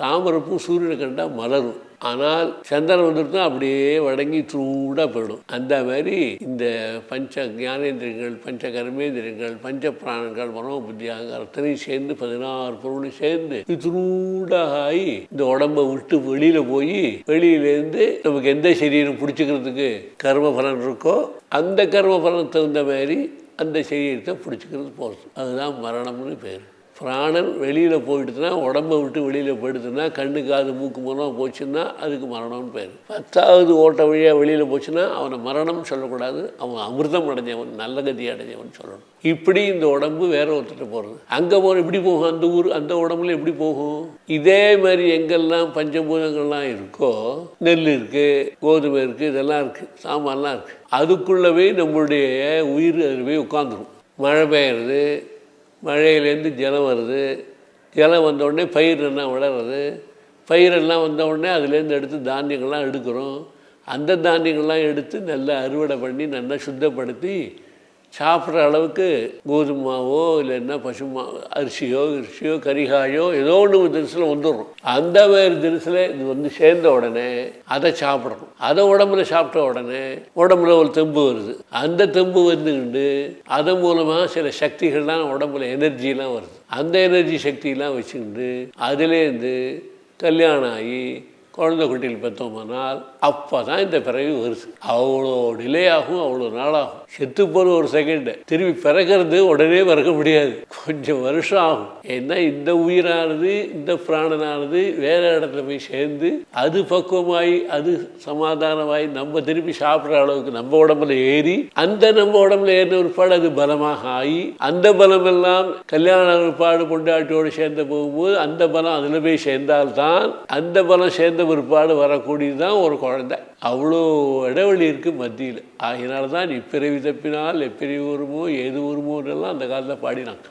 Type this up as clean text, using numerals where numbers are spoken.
தாமரைப்பூ சூரியனை கண்டால் மலரும். ஆனால் சந்திரன் வந்துட்டு அப்படியே வடங்கி சூடாக போயிடும். அந்த மாதிரி இந்த பஞ்ச ஞானேந்திரியங்கள், பஞ்ச கர்மேந்திரியங்கள், பஞ்ச பிராணங்கள், மனோ புத்தி அத்தனையும் சேர்ந்து 16 பொருளும் சேர்ந்து சூடாக ஆகி இந்த உடம்பை விட்டு வெளியில் போய் வெளியிலேருந்து நமக்கு எந்த சரீரம் பிடிச்சிக்கிறதுக்கு கர்ம பலன் இருக்கோ அந்த கர்ம பலன் தகுந்த மாதிரி அந்த சரீரத்தை பிடிச்சிக்கிறது போகிறது. அதுதான் மரணம்னு பேர். பிராணன் வெளியில் போயிடுதுன்னா, உடம்பை விட்டு வெளியில் போயிடுதுன்னா, கண்ணு காது மூக்கு மூலம் போச்சுன்னா அதுக்கு மரணம்னு பேர். 10வது ஓட்ட வழியாக வெளியில் போச்சுன்னா அவனை மரணம்னு சொல்லக்கூடாது, அவன் அமிர்தம் அடைஞ்சவன், நல்ல கதி அடைஞ்சவன் சொல்லணும். இப்படி இந்த உடம்பு வேற ஒருத்தட்ட போகிறது. அங்கே போகிற எப்படி போகும், அந்த ஊர் அந்த உடம்புல எப்படி போகும்? இதே மாதிரி எங்கெல்லாம் பஞ்சபூதங்கள்லாம் இருக்கோ, நெல் இருக்குது, கோதுமை இருக்குது, இதெல்லாம் இருக்குது, சாமான்லாம் இருக்குது, அதுக்குள்ளவே நம்மளுடைய உயிர் அதில் போய் உட்காந்துரும். மழை பெய்யுறது, மழையிலேருந்து ஜலம் வருது, ஜலம் வந்தவுடனே பயிரெல்லாம் வளருது, பயிரெல்லாம் வந்தவுடனே அதுலேருந்து எடுத்து தானியங்கள்லாம் எடுக்கிறோம். அந்த தானியங்கள்லாம் எடுத்து நல்லா அறுவடை பண்ணி நல்லா சுத்தப்படுத்தி சாப்பிட்ற அளவுக்கு கோதுமாவோ இல்லைன்னா பசுமா அரிசியோ கரிகாயோ ஏதோ ஒன்று தினசில் வந்துடும். அந்த மாதிரி தினசில் இது வந்து சேர்ந்த உடனே அதை சாப்பிட்றோம். அதை உடம்புல சாப்பிட்ட உடனே உடம்புல ஒரு தெம்பு வருது. அந்த தெம்பு வந்துக்கிண்டு அதன் மூலமாக சில சக்திகள்லாம் உடம்புல எனர்ஜிலாம் வருது. அந்த எனர்ஜி சக்தியெலாம் வச்சுக்கிண்டு அதுலேருந்து கல்யாணம் ஆகி குழந்தை குட்டியில் பெற்றோமானால் அப்போ தான் இந்த பிறவி வருது. அவ்வளோ டிலே ஆகும், அவ்வளோ நாளாகும். செத்து போகிற ஒரு செகண்டு திரும்பி பிறக்கிறது உடனே பிறக்க முடியாது, கொஞ்சம் வருஷம் ஆகும். ஏன்னா இந்த உயிரானது, இந்த பிராணனானது வேறு இடத்துல போய் சேர்ந்து அது பக்குவமாகி அது சமாதானமாகி நம்ம திருப்பி சாப்பிட்ற அளவுக்கு நம்ம உடம்புல ஏறி, அந்த நம்ம உடம்புல ஏறின ஒருபாடு அது பலமாக ஆகி, அந்த பலமெல்லாம் கல்யாண ஒருபாடு பொண்டாட்டியோடு சேர்ந்து போகும்போது அந்த பலம் அதில் போய் சேர்ந்தால்தான் அந்த பலம் சேர்ந்த ஒருபாடு வரக்கூடியதுதான் ஒரு குழந்தை. அவ்வளோ இடைவெளி இருக்குது மத்தியில். ஆகினால்தான் இப்பிறவி தப்பினால் எப்பிறவி வருமோ ஏது வருமோன்னெல்லாம் அந்த காலத்தில் பாடினாங்க.